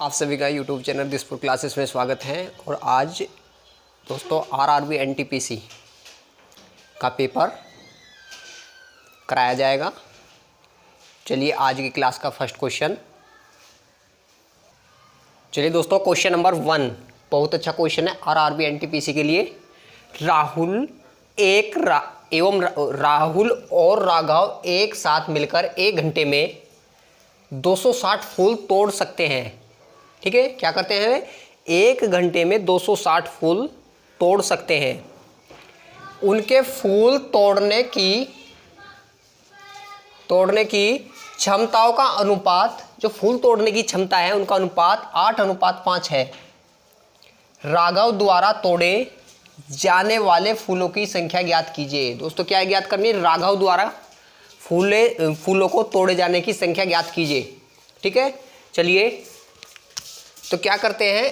आप सभी का यूट्यूब चैनल दिसपुर क्लासेस में स्वागत है। और आज दोस्तों आरआरबी एनटीपीसी का पेपर कराया जाएगा। चलिए आज की क्लास का फर्स्ट क्वेश्चन। चलिए दोस्तों, क्वेश्चन नंबर 1 बहुत अच्छा क्वेश्चन है आरआरबी एनटीपीसी के लिए। राहुल और राघव एक साथ मिलकर 1 घंटे में 260 फूल तोड़ सकते हैं। ठीक है, क्या करते हैं? 1 घंटे में 260 फूल तोड़ सकते हैं। उनके फूल तोड़ने की क्षमताओं का अनुपात, जो फूल तोड़ने की क्षमता है उनका अनुपात 8:5 है। राघव द्वारा तोड़े जाने वाले फूलों की संख्या ज्ञात कीजिए। दोस्तों क्या ज्ञात करनी है? राघव द्वारा फूलों को तोड़े जाने की संख्या ज्ञात कीजिए। ठीक है, चलिए तो क्या करते हैं?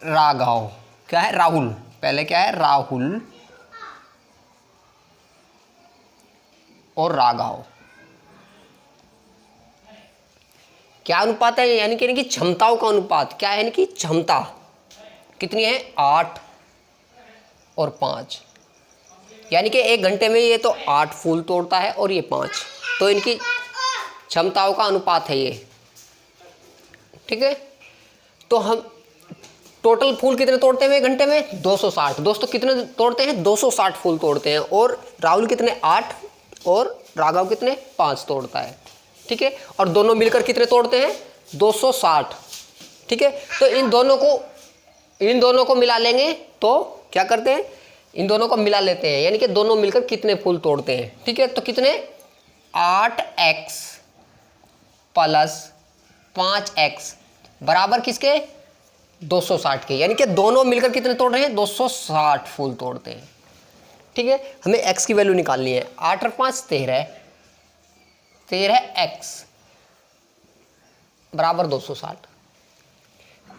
राघव क्या है? राहुल। पहले क्या है? राहुल और राघव क्या अनुपात है? यानी कि क्षमताओं का अनुपात क्या है? यानी कि क्षमता कितनी है? 8 और 5। यानी कि 1 घंटे में ये तो 8 फूल तोड़ता है और ये 5, तो इनकी क्षमताओं का अनुपात है ये। ठीक है, तो हम टोटल फूल कितने तोड़ते हैं 1 घंटे में? 260। दोस्तों कितने तोड़ते हैं? 260 फूल तोड़ते हैं। और राहुल कितने? 8 और राघव कितने? 5 तोड़ता है। ठीक है, और दोनों मिलकर कितने तोड़ते हैं? 260। ठीक है, तो इन दोनों को मिला लेंगे तो क्या करते हैं? इन दोनों को मिला लेते हैं, यानी कि दोनों मिलकर कितने फूल तोड़ते हैं। ठीक है, तो कितने? 8x प्लस 5x बराबर किसके? 260 के। यानी कि दोनों मिलकर कितने तोड़ रहे हैं? 260 फूल तोड़ते हैं। ठीक है, हमें x की वैल्यू निकालनी है। 8 और 5 13x बराबर 260।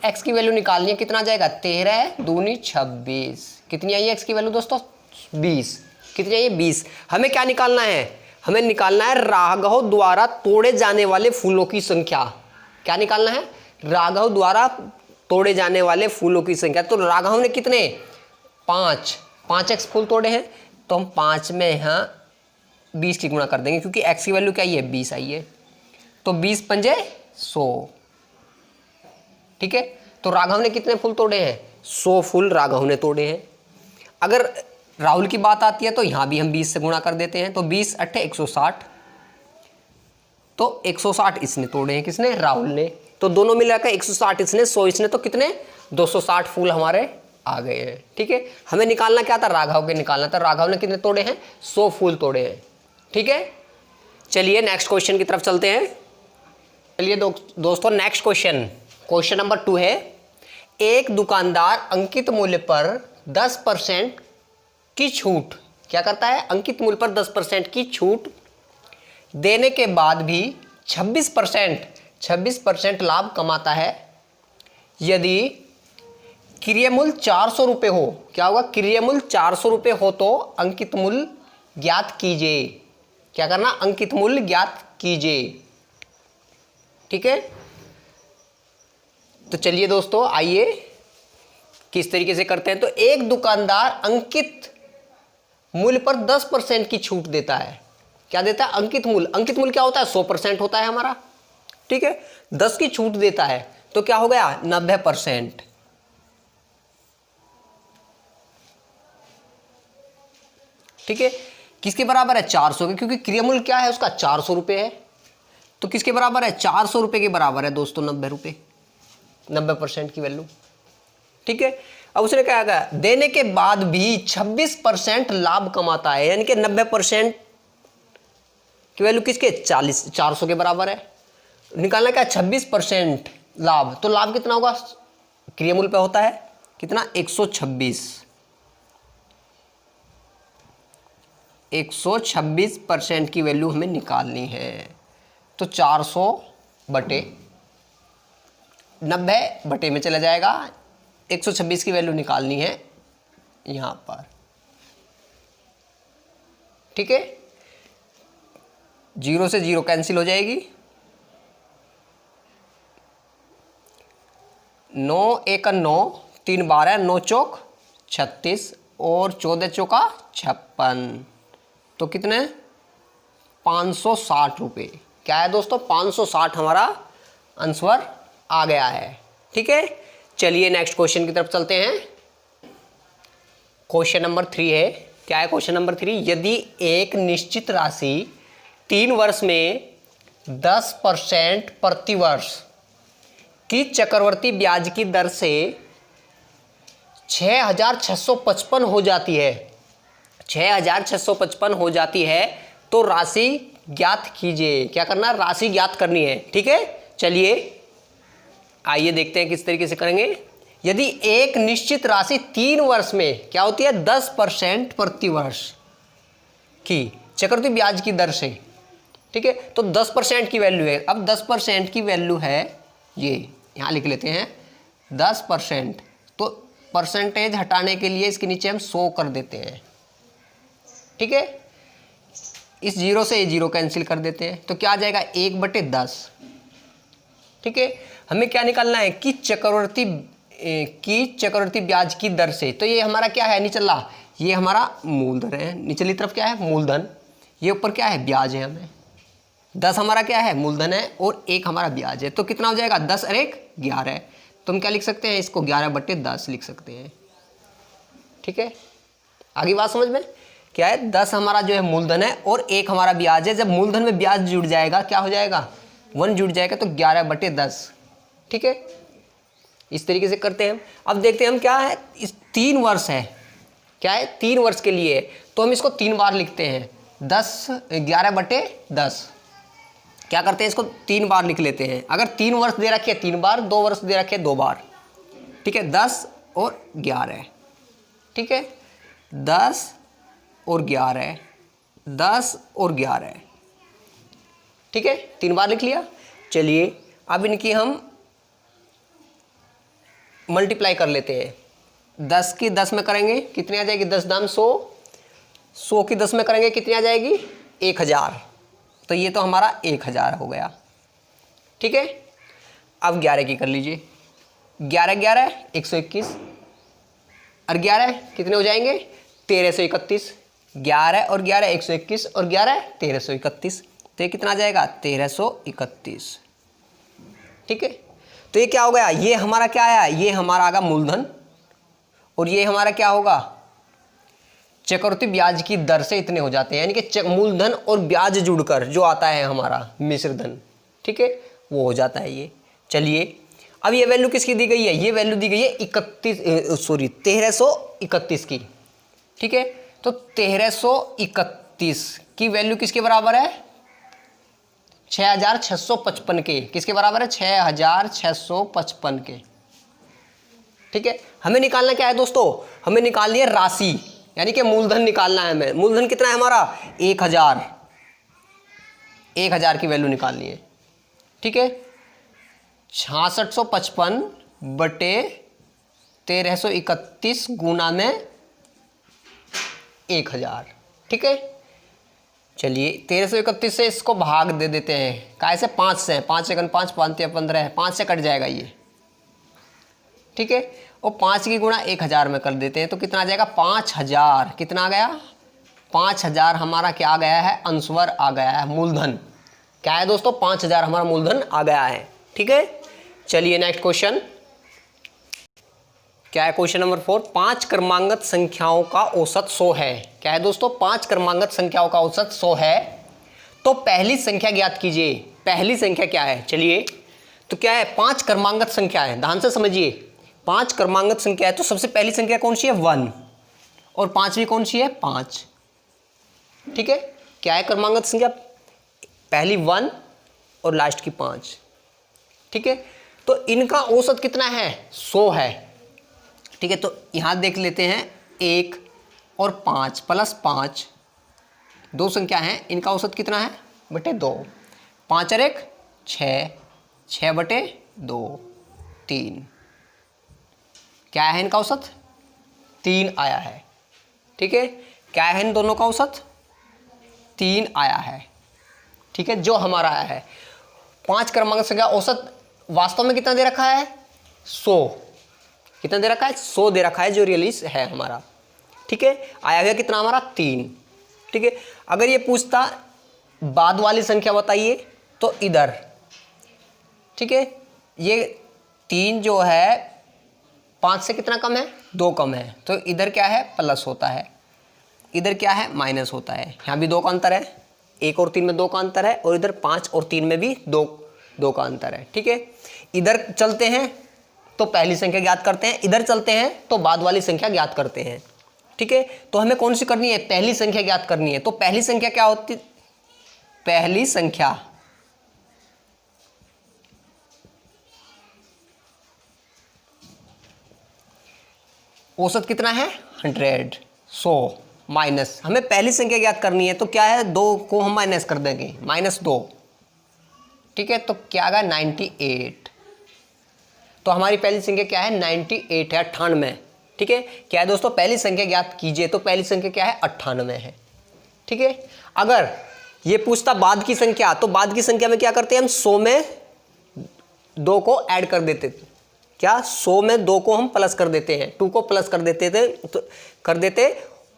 x की वैल्यू निकालनी है, कितना आ जाएगा? 13 दूनी 26। कितनी आई है x की वैल्यू दोस्तों? 20। कितनी आई है? 20। हमें क्या निकालना है? हमें निकालना है राघव द्वारा तोड़े जाने वाले फूलों की संख्या। क्या निकालना है? राघव द्वारा तोड़े जाने वाले फूलों की संख्या। तो राघव ने कितने? 5x फूल तोड़े हैं, तो हम 5 में यहाँ 20 की गुणा कर देंगे, क्योंकि x की वैल्यू क्या आई है? 20 आई है। तो 20 पंजे 100। ठीक है, तो राघव ने कितने फूल तोड़े हैं? 100 फूल राघव ने तोड़े हैं। अगर राहुल की बात आती है तो यहां भी हम 20 से गुणा कर देते हैं, तो 20 अट्ठे 160। तो 160 इसने तोड़े हैं। किसने? राहुल ने। तो दोनों मिलाकर 160 इसने, 100 इसने, तो कितने? 260 फूल हमारे आ गए हैं। ठीक है, हमें निकालना क्या था? राघव के निकालना था। राघव ने कितने तोड़े हैं? 100 फूल तोड़े हैं। ठीक है, चलिए नेक्स्ट क्वेश्चन की तरफ चलते हैं। चलिए दोस्तों नेक्स्ट क्वेश्चन नंबर 2 है। एक दुकानदार अंकित मूल्य पर 10% की छूट, क्या करता है? अंकित मूल्य पर 10% की छूट देने के बाद भी 26% लाभ कमाता है। यदि क्रय मूल्य 400 रुपये हो, क्या होगा? क्रय मूल्य 400 रुपये हो तो अंकित मूल्य ज्ञात कीजिए। क्या करना? अंकित मूल्य ज्ञात कीजिए। ठीक है, तो चलिए दोस्तों आइए किस तरीके से करते हैं। तो एक दुकानदार अंकित मूल्य पर 10% की छूट देता है। क्या देता है? अंकित मूल्य क्या होता है? 100% होता है हमारा। ठीक है, 10 की छूट देता है, तो क्या हो गया? 90%। ठीक है, किसके बराबर है? 400 के, क्योंकि क्रय मूल्य क्या है उसका? 400 रुपये है। तो किसके बराबर है? 400 रुपये के बराबर है दोस्तों 90 रुपये, 90% की वैल्यू। ठीक है, अब उसने क्या कहा? देने के बाद भी 26% लाभ कमाता है। यानी कि 90% की वैल्यू किसके? 400 के बराबर है। निकालना क्या? 26% लाभ। तो लाभ कितना होगा? क्रय मूल्य पे होता है कितना? 126। 126% की वैल्यू हमें निकालनी है। तो 400 बटे 90 बटे में चला जाएगा। 126 की वैल्यू निकालनी है यहां पर। ठीक है, 0 से 0 कैंसिल हो जाएगी। 9 एक 9, 3 12, 9 चौक 36 और 14 चौका 56, तो कितने 560 रुपये। क्या है दोस्तों 560 हमारा आंसर आ गया है। ठीक है, चलिए नेक्स्ट क्वेश्चन की तरफ चलते हैं। क्वेश्चन नंबर 3 है। क्या है क्वेश्चन नंबर 3? यदि एक निश्चित राशि 3 वर्ष में 10% प्रतिवर्ष की चक्रवर्ती ब्याज की दर से 6,655 हो जाती है, 6,655 हो जाती है, तो राशि ज्ञात कीजिए। क्या करना? राशि ज्ञात करनी है। ठीक है, चलिए आइए देखते हैं किस तरीके से करेंगे। यदि एक निश्चित राशि 3 वर्ष में क्या होती है 10% प्रतिवर्ष की चक्रवृद्धि ब्याज की दर से, ठीक है, तो 10% की वैल्यू है। अब 10% की वैल्यू है, ये यहाँ लिख लेते हैं 10%, तो परसेंटेज हटाने के लिए इसके नीचे हम 100 कर देते हैं। ठीक है, इस 0 से ये 0 कैंसिल कर देते हैं, तो क्या आ जाएगा 1/10। ठीक है, हमें क्या निकालना है कि चक्रवृद्धि ब्याज की दर से, तो ये हमारा क्या है निचला, ये हमारा मूलधन है, निचली तरफ क्या है मूलधन, ये ऊपर क्या है ब्याज है। हमें 10 हमारा क्या है मूलधन है और 1 हमारा ब्याज है, तो कितना हो जाएगा 10 और 1 11। तो हम क्या लिख सकते हैं इसको 11/10 लिख सकते हैं। ठीक है, आगे बात समझ में क्या है, 10 हमारा जो है मूलधन है और 1 हमारा ब्याज है। जब मूलधन में ब्याज जुड़ जाएगा क्या हो जाएगा 1 जुड़ जाएगा, तो 11/10। ठीक है, इस तरीके से करते हैं। अब देखते हैं हम क्या है, इस 3 वर्ष है, क्या है 3 वर्ष के लिए, तो हम इसको 3 बार लिखते हैं 11/10। क्या करते हैं इसको 3 बार लिख लेते हैं। अगर 3 वर्ष दे रखे 3 बार, 2 वर्ष दे रखे 2 बार। ठीक है, 10 और 11। ठीक है, 10 और 11, 10 और 11। ठीक है, 3 बार लिख लिया। चलिए अब इनकी हम मल्टीप्लाई कर लेते हैं। 10 की 10 में करेंगे कितनी आ जाएगी, 10 दाम 100, 100 की 10 में करेंगे कितनी आ जाएगी 1000, तो ये तो हमारा 1000 हो गया। ठीक है, अब 11 की कर लीजिए, 11 11 121 और 11 कितने हो जाएंगे 1331। 11 और 11 121 और 11 1331, तो ये कितना आ जाएगा 1331। ठीक है, तो ये क्या हो गया, ये हमारा क्या आया, ये हमारा आगा मूलधन और ये हमारा क्या होगा चक्रवृद्धि ब्याज की दर से इतने हो जाते हैं, यानी कि मूलधन और ब्याज जुड़कर जो आता है हमारा मिश्र धन। ठीक है, वो हो जाता है ये। चलिए अब ये वैल्यू किसकी दी गई है, ये वैल्यू दी गई है 1331 की। ठीक है, तो 1331 की वैल्यू किसके बराबर है 6,655 के, किसके बराबर है 6,655 के। ठीक है, हमें निकालना क्या है दोस्तों, हमें निकालनी है राशि, यानी कि मूलधन निकालना है हमें। मूलधन कितना है हमारा 1000 की वैल्यू निकालनी है। ठीक है, 6655 बटे 1331 गुना में 1000। ठीक है, चलिए 1331 से इसको भाग दे देते हैं, काय से 5 से, 5 सेकंड 5 5 15 है, 5 से कट जाएगा ये। ठीक है, और 5 की गुणा 1000 में कर देते हैं, तो कितना आ जाएगा 5000। कितना आ गया 5000 हमारा क्या आ गया है अंशवर आ गया है, मूलधन। क्या है दोस्तों 5000 हमारा मूलधन आ गया है। ठीक है, चलिए नेक्स्ट क्वेश्चन क्या है, क्वेश्चन नंबर 4। 5 क्रमांगत संख्याओं का औसत 100 है। क्या है दोस्तों 5 क्रमांगत संख्याओं का औसत 100 है, तो पहली संख्या ज्ञात कीजिए। पहली संख्या क्या है, चलिए तो क्या है 5 क्रमांगत संख्या है, ध्यान से समझिए। 5 क्रमांगत संख्या है, तो सबसे पहली संख्या कौन सी है 1 और पांचवी कौन सी है 5। ठीक है, क्या है क्रमांगत संख्या, पहली 1 और लास्ट की 5। ठीक है, तो इनका औसत कितना है 100 है। ठीक है, तो यहां देख लेते हैं 1 और 5 प्लस 5 दो संख्या हैं, इनका औसत कितना है बटे 2। 5 और 1 6, 6 बटे 2 3। क्या है इनका औसत 3 आया है। ठीक है, क्या है इन दोनों का औसत 3 आया है। ठीक है, जो हमारा आया है 5 क्रमांक संख्या औसत वास्तव में कितना दे रखा है 100, कितना दे रखा है? 100 दे रखा है जो रियली है हमारा। ठीक है, आया गया कितना हमारा? 3। ठीक है, अगर ये पूछता बाद वाली संख्या बताइए तो इधर, ठीक है, ये 3 जो है 5 से कितना कम है? 2 कम है, तो इधर क्या है? प्लस होता है, इधर क्या है? माइनस होता है। यहाँ भी 2 का अंतर है, 1 और 3 में 2 का अंतर है, और इधर 5 और 3 में भी 2 का अंतर है। ठीक है, इधर चलते हैं तो पहली संख्या ज्ञात करते हैं, इधर चलते हैं तो बाद वाली संख्या ज्ञात करते हैं। ठीक है, तो हमें कौन सी करनी है? पहली संख्या ज्ञात करनी है। तो पहली संख्या क्या होती? पहली संख्या औसत कितना है? 100, 100 माइनस, हमें पहली संख्या ज्ञात करनी है, तो क्या है? 2 को हम माइनस कर देंगे, -2। ठीक है, तो क्या आएगा? 98। तो हमारी पहली संख्या क्या है? 98 है, 98। ठीक है, क्या है दोस्तों? पहली संख्या ज्ञात कीजिए, तो पहली संख्या क्या है? 98 है। ठीक है, अगर ये पूछता बाद की संख्या, तो बाद की संख्या में क्या करते हैं हम? 100 में 2 को ऐड कर देते थे। क्या? 100 में 2 को हम प्लस कर देते हैं, 2 को प्लस कर देते थे, तो कर देते,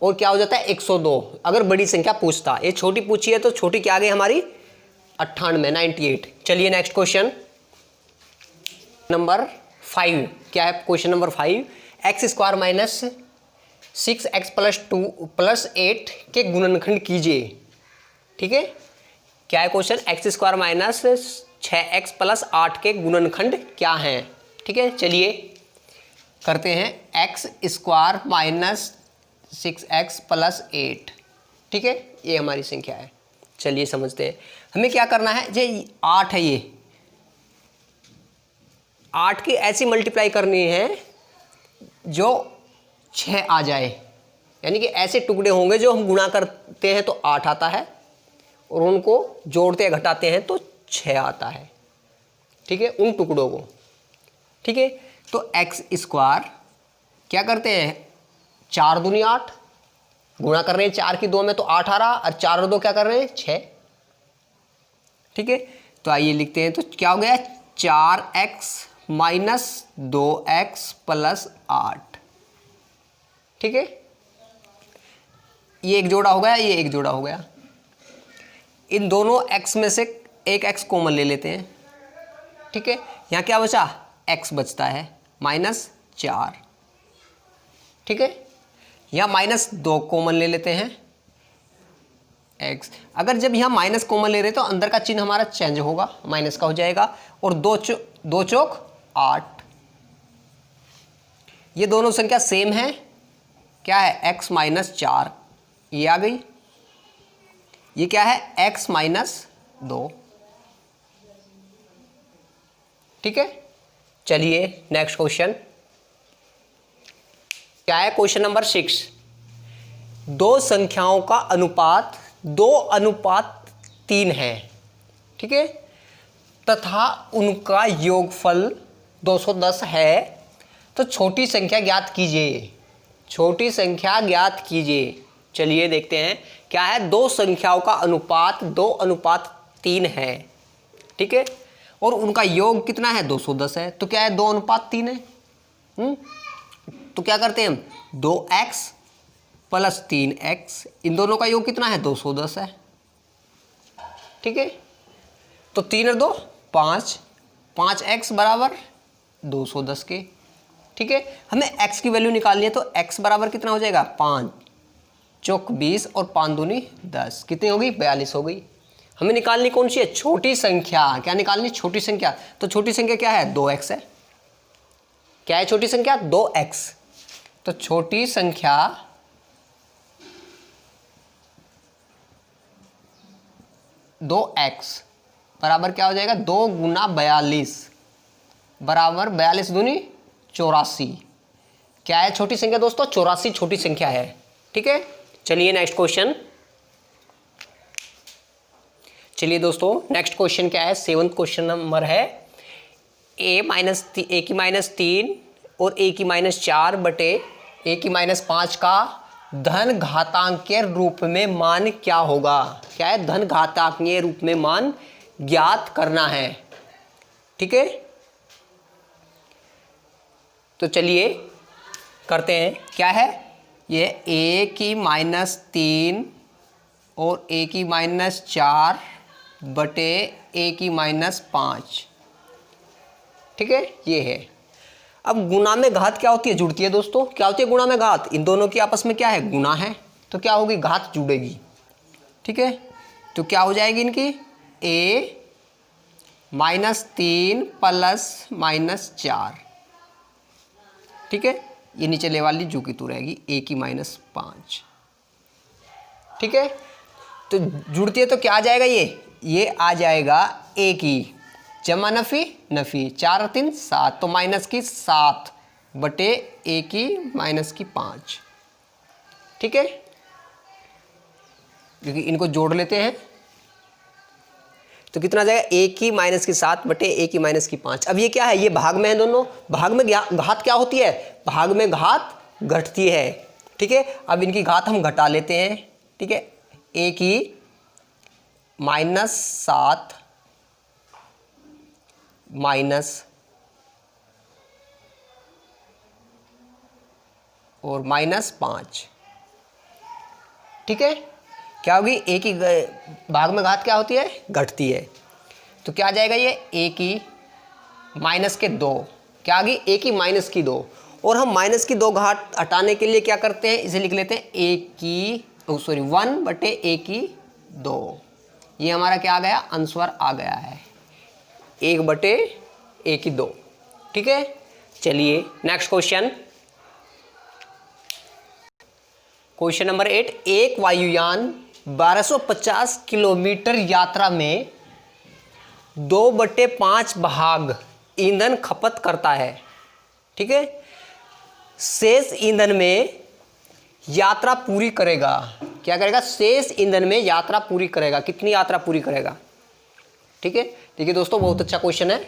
और क्या हो जाता है? 102। अगर बड़ी संख्या पूछता, ये छोटी पूछी है तो छोटी क्या आ गई हमारी? 98। चलिए नेक्स्ट क्वेश्चन नंबर 5। क्या है question number 5? x² minus 6x plus 2 plus 8 के गुणनखंड कीजिए। ठीक है, क्या है question? x² minus 6x plus 8 के गुणनखंड क्या हैं? ठीक है, चलिए करते हैं। x² minus 6x plus 8। ठीक है, ये हमारी संख्या है। चलिए समझते हैं, हमें क्या करना है? जे 8 है, ये 8 की ऐसी मल्टीप्लाई करनी है जो 6 आ जाए, यानी कि ऐसे टुकड़े होंगे जो हम गुणा करते हैं तो 8 आता है, और उनको जोड़ते घटाते हैं तो 6 आता है। ठीक है, उन टुकड़ों को। ठीक है, तो x² क्या करते हैं? 4 दूनी 8, गुणा कर रहे हैं 4 की 2 में तो 8 आ रहा, और 4 और 2 क्या कर रहे हैं? 6। ठीक है, तो आइए लिखते हैं, तो क्या हो गया? 4x minus 2x plus 8। ठीक है, ये एक जोड़ा हो गया, ये एक जोड़ा हो गया। इन दोनों x में से एक x कॉमन ले लेते हैं। ठीक है, यहाँ क्या बचा? x बचता है, -4। ठीक है, यहाँ -2 कॉमन ले लेते हैं, x। अगर जब यहाँ माइनस कॉमन ले रहे हैं तो अंदर का चिन्ह हमारा चेंज होगा, माइनस का हो जाएगा, और 2 चौक 8। ये दोनों संख्या सेम है, क्या है? x -4, ये आ गई। ये क्या है? x -2। ठीक है, चलिए नेक्स्ट क्वेश्चन। क्या है क्वेश्चन नंबर 6? दो संख्याओं का अनुपात 2:3 है। ठीक है, तथा उनका योगफल 210 है, तो छोटी संख्या ज्ञात कीजिए। छोटी संख्या ज्ञात कीजिए। चलिए देखते हैं, क्या है? दो संख्याओं का अनुपात 2:3 है। ठीक है, और उनका योग कितना है? 210 है। तो क्या है? 2:3 है। तो क्या करते हैं हम? 2x प्लस 3x, इन दोनों का योग कितना है? 210 है। ठीक है, तो 3 और 2 5, 5x बराबर 210 के। ठीक है, हमें x की वैल्यू निकालनी है, तो x बराबर कितना हो जाएगा? 5 चौक 20 और 5 दूनी 10, कितनी होगी? 42 हो गई। हमें निकालनी कौन सी है? छोटी संख्या। क्या निकालनी? छोटी संख्या। तो छोटी संख्या क्या है? 2x है। क्या है छोटी संख्या? 2x। तो छोटी संख्या दो x बराबर क्या हो जाएगा? 2 गुना 42 बराबर 42 दूनी 84। क्या है छोटी संख्या दोस्तों? 84 छोटी संख्या है। ठीक है, चलिए नेक्स्ट क्वेश्चन। चलिए दोस्तों, नेक्स्ट क्वेश्चन क्या है? 7वां क्वेश्चन नंबर है a की -3 और a की -4 बटे a की -5 का धन घातांकीय रूप में मान क्या होगा? क्या है? धन घातांकीय रूप में मान ज्ञात करना है। ठीक है, तो चलिए करते हैं। क्या है ये, a की -3 और a की -4 बटे a की -5, ठीक है, ये है। अब गुणा में घात क्या होती है, जुड़ती है दोस्तों। क्या होती है गुणा में घात, इन दोनों की आपस में क्या है, गुणा है, तो क्या होगी, घात जुड़ेगी, ठीक है। तो क्या हो जाएगी इनकी, a -3 प्लस -4, ठीक है। ये नीचे ले वाली जू की तू रहेगी, a की -5, ठीक है। तो जुड़ती है तो क्या आ जाएगा, ये आ जाएगा a की जमा नफी नफी, 4 और 3 7, तो माइनस की 7 बटे a की -5, ठीक है। क्योंकि इनको जोड़ लेते हैं तो कितना आ जाएगा, a की -7 बटे a की -5। अब ये क्या है, ये भाग में है दोनों, भाग में घात क्या होती है, भाग में घात घटती है, ठीक है। अब इनकी घात हम घटा लेते हैं, ठीक है। a की -7 माइनस और -5, ठीक है। क्या होगी, a की भाग में घात क्या होती है, घटती है, तो क्या आ जाएगा, ये a की -2, क्या आ गई, a की -2, और हम -2 घात हटाने के लिए क्या करते हैं, इसे लिख लेते हैं a की 1 बटे a की 2। ये हमारा क्या आ गया, आंसर आ गया है 1 बटे a की 2, ठीक है। चलिए नेक्स्ट क्वेश्चन, क्वेश्चन नंबर 8। एक वायुयान 1250 किलोमीटर यात्रा में 2/5 भाग ईंधन खपत करता है, ठीक है। शेष ईंधन में यात्रा पूरी करेगा, क्या करेगा, शेष ईंधन में यात्रा पूरी करेगा, कितनी यात्रा पूरी करेगा, ठीक है। देखिए दोस्तों, बहुत अच्छा क्वेश्चन है।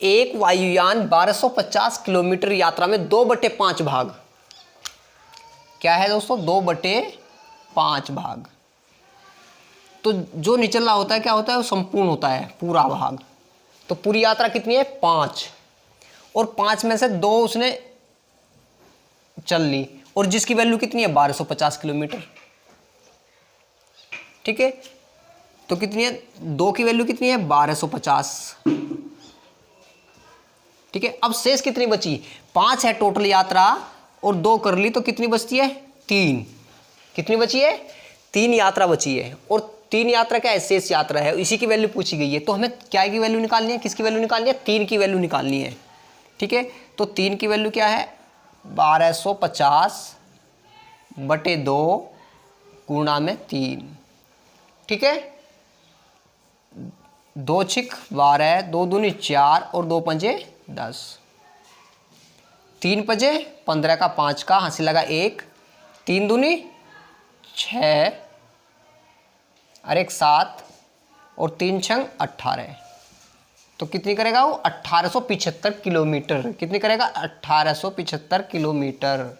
एक वायुयान 1250 किलोमीटर यात्रा में 2/5 भाग, क्या है दोस्तों, 2/5 भाग। तो जो निचला होता है क्या होता है, वो संपूर्ण होता है, पूरा भाग। तो पूरी यात्रा कितनी है, 5, और 5 में से 2 उसने चल ली, और जिसकी वैल्यू कितनी है, 1250 किलोमीटर, ठीक है। तो कितनी है, 2 की वैल्यू कितनी है, 1250, ठीक है। अब शेष कितनी बची, 5 है टोटल यात्रा, और 2 कर ली तो कितनी बचती है, 3। कितनी बची है, 3 यात्रा बची है, और 3 यात्रा क्या है, शेष यात्रा है, इसी की वैल्यू पूछी गई है। तो हमें क्या की वैल्यू निकालनी है, किसकी वैल्यू निकालनी है, 3 की वैल्यू निकालनी है, ठीक है। तो 3 की वैल्यू क्या है, 1250 बटे 2 गुणा में 3, ठीक है। 2 छिक 12, 2 दूनी 4 और 2 पंजे 10, 3 पंजे 15 का 5 का हाथ से लगा 1, 3 दूनी 6 और 1 7 और 3 छंग 18, तो कितनी करेगा वो, 1875 किलोमीटर। कितनी करेगा, 1875 किलोमीटर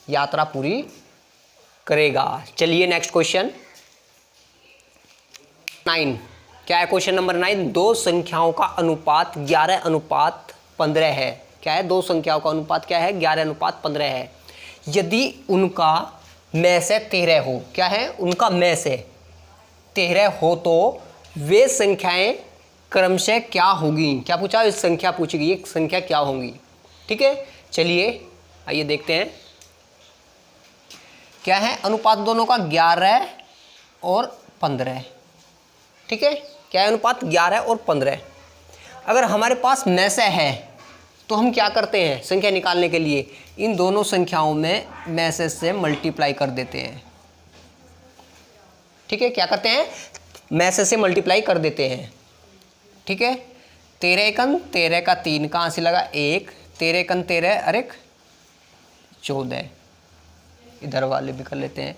यात्रा पूरी करेगा। चलिए नेक्स्ट क्वेश्चन 9। क्या है क्वेश्चन नंबर 9। दो संख्याओं का अनुपात 11:15 है। क्या है, दो संख्याओं का अनुपात क्या है, 11:15 है। यदि उनका में से 13 हो, क्या है, उनका में से 13 हो तो वे संख्याएं क्रमशः क्या होगी। क्या पूछा, इस संख्या पूछी गई, एक संख्या क्या होंगी, ठीक है। चलिए आइए देखते हैं क्या है अनुपात दोनों का, 11 और 15, ठीक है। क्या है अनुपात, 11 और 15। अगर हमारे पास में से है तो हम क्या करते हैं, संख्या निकालने के लिए इन दोनों संख्याओं में से मल्टीप्लाई कर देते हैं, ठीक है। क्या करते हैं, में से मल्टीप्लाई कर देते हैं, ठीक है। 13 एकन 13 का 3 कहाँ से लगा 1, 13 एकन 13 अरे 14, इधर वाले भी कर लेते हैं।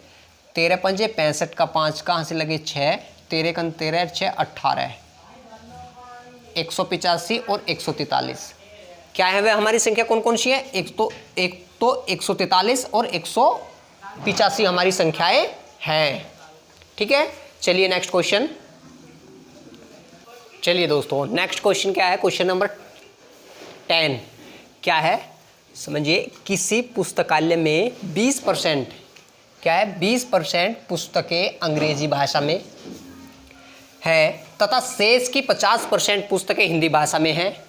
13 पंजे 65 का 5 कहाँ से लगे 6, 13 एकन 13 6 18, 185 और 143। क्या है वे हमारी संख्या कौन कौन सी है, एक तो 143 और 185 हमारी संख्याएं हैं, ठीक है। चलिए नेक्स्ट क्वेश्चन। चलिए दोस्तों नेक्स्ट क्वेश्चन क्या है, क्वेश्चन नंबर 10। क्या है समझिए, किसी पुस्तकालय में 20%, क्या है 20% पुस्तकें अंग्रेजी भाषा में है तथा शेष की 50% पुस्तकें हिंदी भाषा में हैं।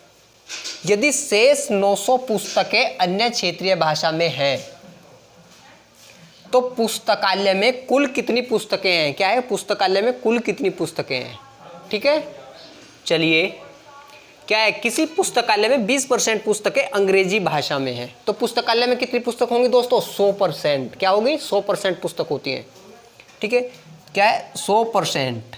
यदि शेष 900 पुस्तकें अन्य क्षेत्रीय भाषा में हैं तो पुस्तकालय में कुल कितनी पुस्तकें हैं, क्या है पुस्तकालय में कुल कितनी पुस्तकें हैं। ठीक है, चलिए क्या है, किसी पुस्तकालय में 20% पुस्तकें अंग्रेजी भाषा में हैं, तो पुस्तकालय में कितनी पुस्तक होंगी दोस्तों, 100%, क्या होगी 100% पुस्तक होती हैं। ठीक है, क्या है 100%।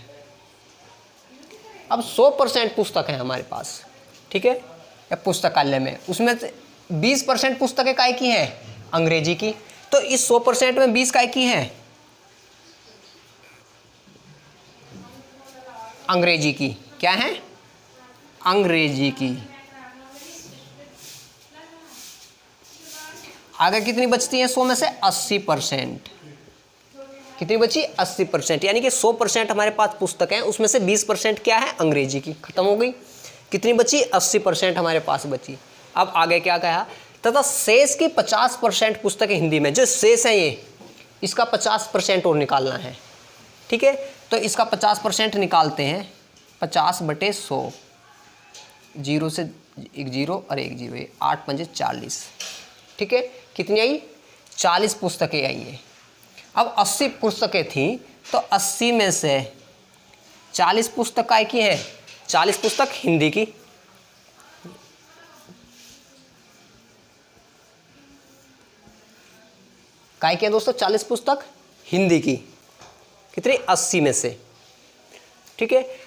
अब 100% पुस्तक है हमारे पास, ठीक है, या पुस्तकालय में, उसमें से 20% पुस्तकें काय की हैं, अंग्रेजी की, तो इस 100% में 20 काय की हैं, अंग्रेजी की, क्या है अंग्रेजी की। आगे कितनी बचती है 100 में से, 80%, कितनी बची 80%, यानी कि 100% हमारे पास पुस्तक हैं, उसमें से 20% क्या है अंग्रेजी की, खत्म हो गई। कितनी बची 80% हमारे पास बची। अब आगे क्या कहा, तथा शेष की 50% पुस्तकें हिंदी में, जो शेष है ये इसका 50% और निकालना है। ठीक है, तो इसका 50% निकालते हैं, 50/100, 0 से एक 0 और एक 0, 8 पंजे 40। ठीक है, कितनी आई 40 पुस्तकें आई हैं। अब 80 पुस्तकें थी, तो 80 में से 40 पुस्तक काय की है, 40 पुस्तक हिंदी की, काय की है दोस्तों 40 पुस्तक हिंदी की, कितनी 80 में से। ठीक है,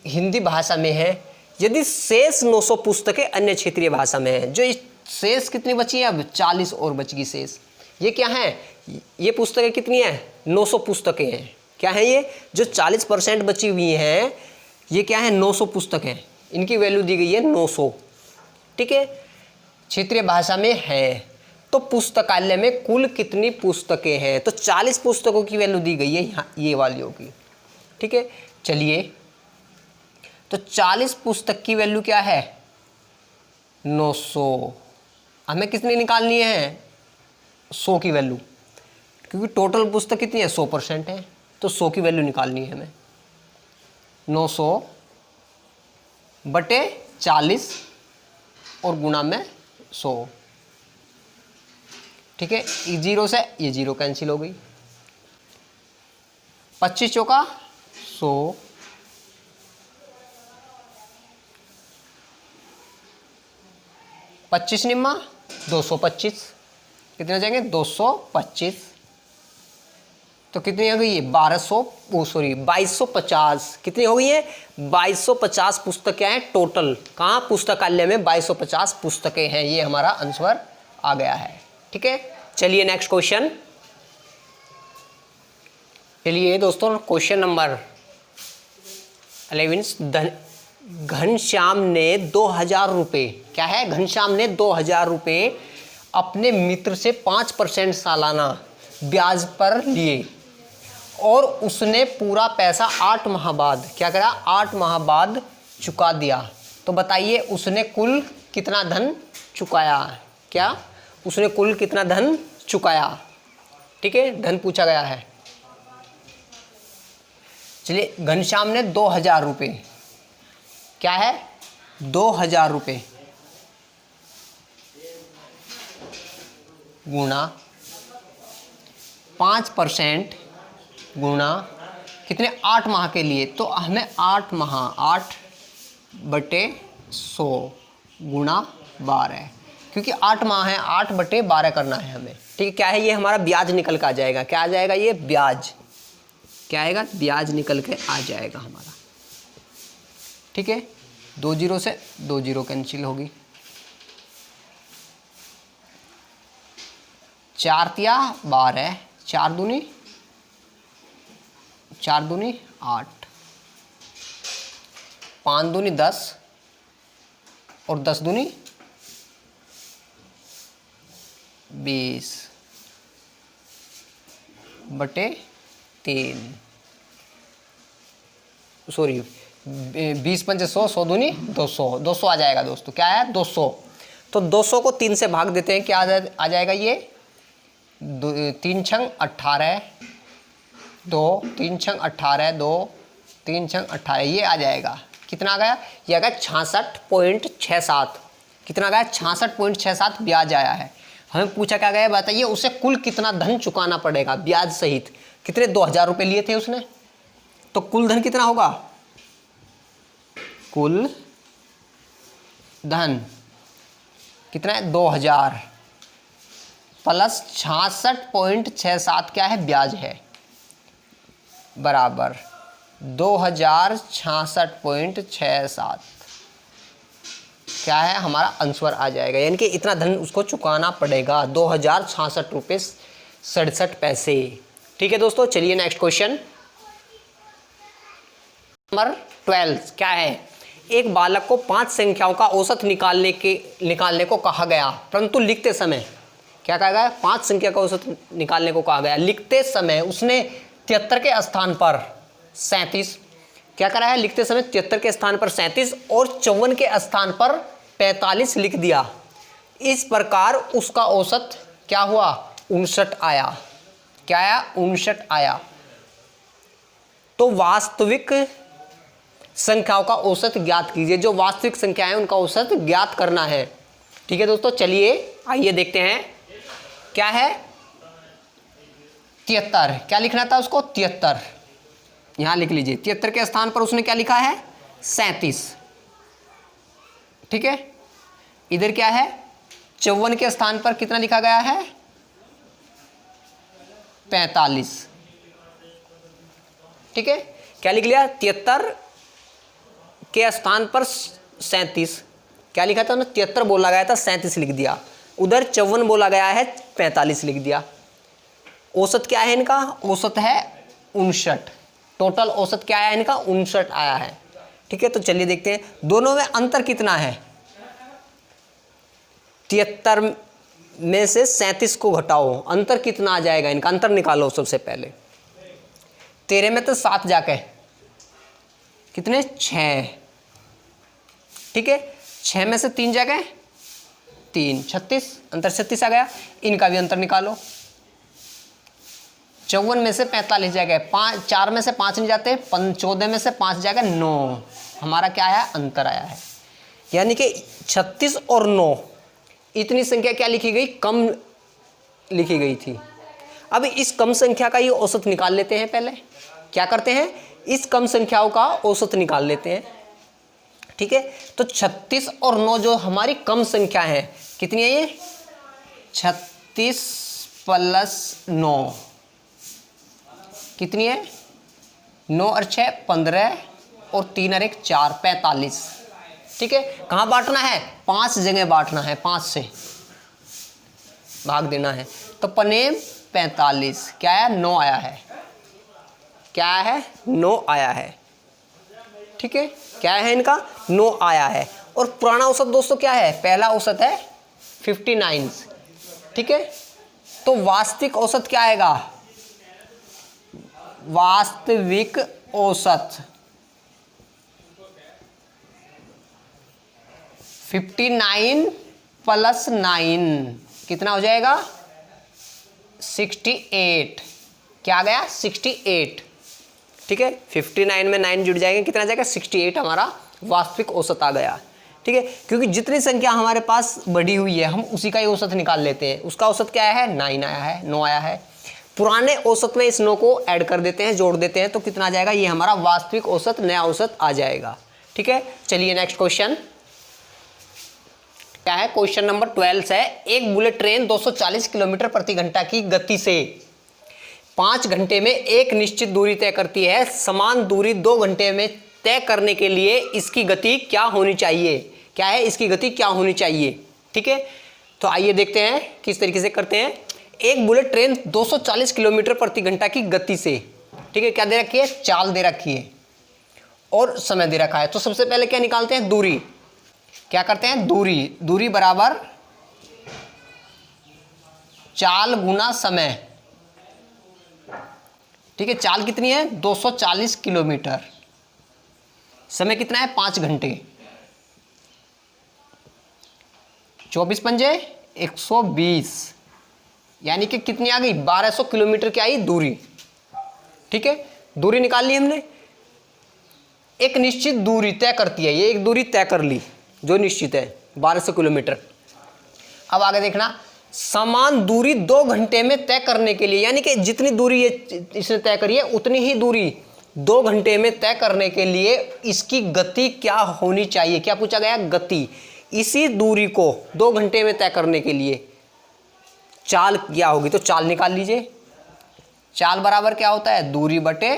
हिंदी भाषा में है। यदि शेष 900 पुस्तकें अन्य क्षेत्रीय भाषा में है, जो इस शेष कितनी बची है, अब 40 और बच गई शेष। ये क्या है, ये पुस्तकें कितनी है 900 पुस्तकें हैं, क्या है ये जो 40% बची हुई हैं, ये क्या है 900 पुस्तकें, इनकी वैल्यू दी गई है 900। ठीक है, क्षेत्रीय भाषा में है, तो पुस्तकालय में कुल कितनी पुस्तकें हैं, तो 40 पुस्तकों की वैल्यू दी गई है यहाँ, ये वाली होगी। ठीक है, चलिए तो 40 पुस्तक की वैल्यू क्या है 900, हमें कितनी निकालनी है 100 की वैल्यू, क्योंकि टोटल पुस्तक कितनी है 100% है, तो 100 की वैल्यू निकालनी है हमें। 900/40 और गुणा में 100। ठीक है, 0 से ये 0 कैंसिल हो गई, 25 चौका 100, 25 निम्मा 225, कितने हो जाएंगे 225, तो कितनी हो गई ये 2250, कितनी हो गई है 2250 पुस्तकें हैं टोटल, कहाँ पुस्तकालय में 2250 पुस्तकें हैं, ये हमारा आंसर आ गया है। ठीक है, चलिए नेक्स्ट क्वेश्चन। चलिए दोस्तों क्वेश्चन नंबर 11, घनश्याम ने 2000 रुपये, क्या है घनश्याम ने 2000 रुपये अपने मित्र से 5% सालाना ब्याज पर लिए और उसने पूरा पैसा 8 माह बाद क्या करा 8 माह बाद चुका दिया, तो बताइए उसने कुल कितना धन चुकाया, क्या उसने कुल कितना धन चुकाया। ठीक है, धन पूछा गया है। चलिए घनश्याम ने 2000 रुपये, क्या है 2000 रुपये गुणा 5% गुणा कितने 8 माह के लिए, तो हमें 8 माह 8/100 गुणा 12, क्योंकि 8 माह है 8/12 करना है हमें। ठीक है, क्या है ये हमारा ब्याज निकल के आ जाएगा, क्या आ जाएगा ये ब्याज, क्या आएगा ब्याज निकल के आ जाएगा हमारा। ठीक है, 2 0 से 2 0 कैंसिल होगी, 4 तिया 12, 4 दूनी 8, 5 दूनी 10 और 10 दूनी 20/3, सॉरी 20 पंचे 100, 100 दूनी 200, 200 आ जाएगा दोस्तों, क्या है 200। तो 200 को 3 से भाग देते हैं, क्या आ जाएगा ये 3 छंग 18, 2 3 छंग 18, 2 3 छंग 18, ये आ जाएगा। कितना आ गया? ये आ गया 66.67। कितना गया? 66.67 ब्याज आया है। हमें पूछा क्या गया बताइए, उसे कुल कितना धन चुकाना पड़ेगा ब्याज सहित। कितने 2000 रुपये लिए थे उसने, तो कुल धन कितना होगा? कुल धन कितना है? 2000 प्लस 66.67 क्या है? ब्याज है, बराबर 2066.67 क्या है? हमारा आंसर आ जाएगा। यानी कि इतना धन उसको चुकाना पड़ेगा, 2066 रुपये 67 पैसे। ठीक है दोस्तों, चलिए नेक्स्ट क्वेश्चन नंबर 12 क्या है? एक बालक को 5 संख्याओं का औसत निकालने को कहा गया, परंतु लिखते समय क्या कहा गया? 5 संख्या का औसत निकालने को कहा गया। लिखते समय उसने 73 के स्थान पर 37 क्या करा है? लिखते समय 73 के स्थान पर 37 और 54 के स्थान पर 45 लिख दिया। इस प्रकार उसका औसत क्या हुआ? 59 आया। क्या आया? 59 आया। तो वास्तविक संख्याओं का औसत ज्ञात कीजिए। जो वास्तविक संख्या है उनका औसत ज्ञात करना है। ठीक है दोस्तों, चलिए आइए देखते हैं क्या है। 73 क्या लिखना था उसको? 73 यहां लिख लीजिए। 73 के स्थान पर उसने क्या लिखा है? 37। ठीक है, इधर क्या है? 54 के स्थान पर कितना लिखा गया है? 45। ठीक है, क्या लिख लिया? 73 के स्थान पर 37 क्या लिखा था उन्होंने? 73 बोला गया था, 37 लिख दिया। उधर 54 बोला गया है, 45 लिख दिया। औसत क्या है इनका? औसत है 59। टोटल औसत क्या आया इनका? 59 आया है। ठीक है, तो चलिए देखते हैं दोनों में अंतर कितना है। 73 में से 37 को घटाओ, अंतर कितना आ जाएगा इनका? अंतर निकालो सबसे पहले। 13 में तो 7 जाके कितने? 6। ठीक है, 6 में से 3 जाके 3, 36, अंतर 36 आ गया। इनका भी अंतर निकालो। 54 में से 45 जाएगा, 4 में से 5 नहीं जाते, 14 में से 5 जाएगा 9। हमारा क्या आया? अंतर आया है। यानी कि 36 और 9 इतनी संख्या क्या लिखी गई? कम लिखी गई थी। अब इस कम संख्या का ये औसत निकाल लेते हैं। पहले क्या करते हैं? इस कम संख्याओं का औसत निकाल लेते हैं। ठीक है, तो 36 और 9 जो हमारी कम संख्या है, कितनी है ये? 36 प्लस 9 कितनी है? 9 और 6 15 और 3 और 1 4 45। ठीक है, कहाँ बांटना है? 5 जगह बांटना है, 5 से भाग देना है। तो पनेम 45 क्या आया? 9 आया है। क्या आया है? 9 आया है। ठीक है, क्या है इनका? 9 आया है। और पुराना औसत दोस्तों क्या है? पहला औसत है 59। ठीक है, तो वास्तविक औसत क्या आएगा? वास्तविक औसत 59 प्लस 9 कितना हो जाएगा? 68। क्या आ गया? 68। ठीक है, 59 में 9 जुड़ जाएंगे, कितना आ जाएगा? 68 हमारा वास्तविक औसत आ गया। ठीक है, क्योंकि जितनी संख्या हमारे पास बढ़ी हुई है हम उसी का ही औसत निकाल लेते हैं। उसका औसत क्या है? 9 आया है, 9 आया है। पुराने औसत में इस 9 को ऐड कर देते हैं, जोड़ देते हैं, तो कितना आ जाएगा? ये हमारा वास्तविक औसत, नया औसत आ जाएगा। ठीक है, चलिए नेक्स्ट क्वेश्चन क्या है? क्वेश्चन नंबर 12 है। एक बुलेट ट्रेन 240 किलोमीटर प्रति घंटा की गति से 5 घंटे में एक निश्चित दूरी तय करती है। समान दूरी 2 घंटे में तय करने के लिए इसकी गति क्या होनी चाहिए? क्या है इसकी गति? क्या होनी चाहिए? ठीक है, तो आइए देखते हैं किस तरीके से करते हैं। एक बुलेट ट्रेन 240 किलोमीटर प्रति घंटा की गति से, ठीक है, क्या दे रखी है? चाल दे रखी है और समय दे रखा है। तो सबसे पहले क्या निकालते हैं? दूरी। क्या करते हैं? दूरी। दूरी बराबर चाल गुना समय। ठीक है, चाल कितनी है? 240 किलोमीटर। समय कितना है? 5 घंटे। 24 पंजे 120, यानी कि कितनी आ गई 1200 किलोमीटर की आई दूरी। ठीक है, दूरी निकाल ली हमने। एक निश्चित दूरी तय करती है, ये एक दूरी तय कर ली जो निश्चित है 1200 किलोमीटर। अब आगे देखना, समान दूरी 2 घंटे में तय करने के लिए, यानी कि जितनी दूरी ये इसने तय करी है उतनी ही दूरी 2 घंटे में तय करने के लिए इसकी गति क्या होनी चाहिए। क्या पूछा गया, गति। इसी दूरी को 2 घंटे में तय करने के लिए चाल क्या होगी, तो चाल निकाल लीजिए। चाल बराबर क्या होता है, दूरी बटे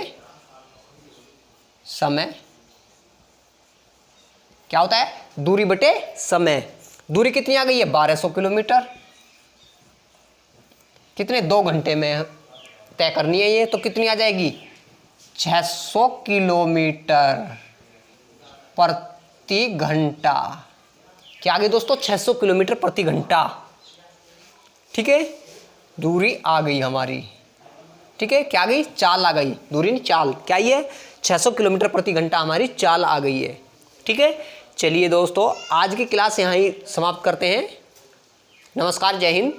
समय। क्या होता है, दूरी बटे समय। दूरी कितनी आ गई है 1200 किलोमीटर। कितने, 2 घंटे में तय करनी है ये, तो कितनी आ जाएगी 600 किलोमीटर प्रति घंटा। क्या आ गई दोस्तों, 600 किलोमीटर प्रति घंटा। ठीक है, दूरी आ गई हमारी। ठीक है, क्या आ गई, चाल आ गई, दूरी नहीं चाल। क्या ये 600 किलोमीटर प्रति घंटा हमारी चाल आ गई है। ठीक है, चलिए दोस्तों आज की क्लास यहाँ ही समाप्त करते हैं। नमस्कार, जय हिंद।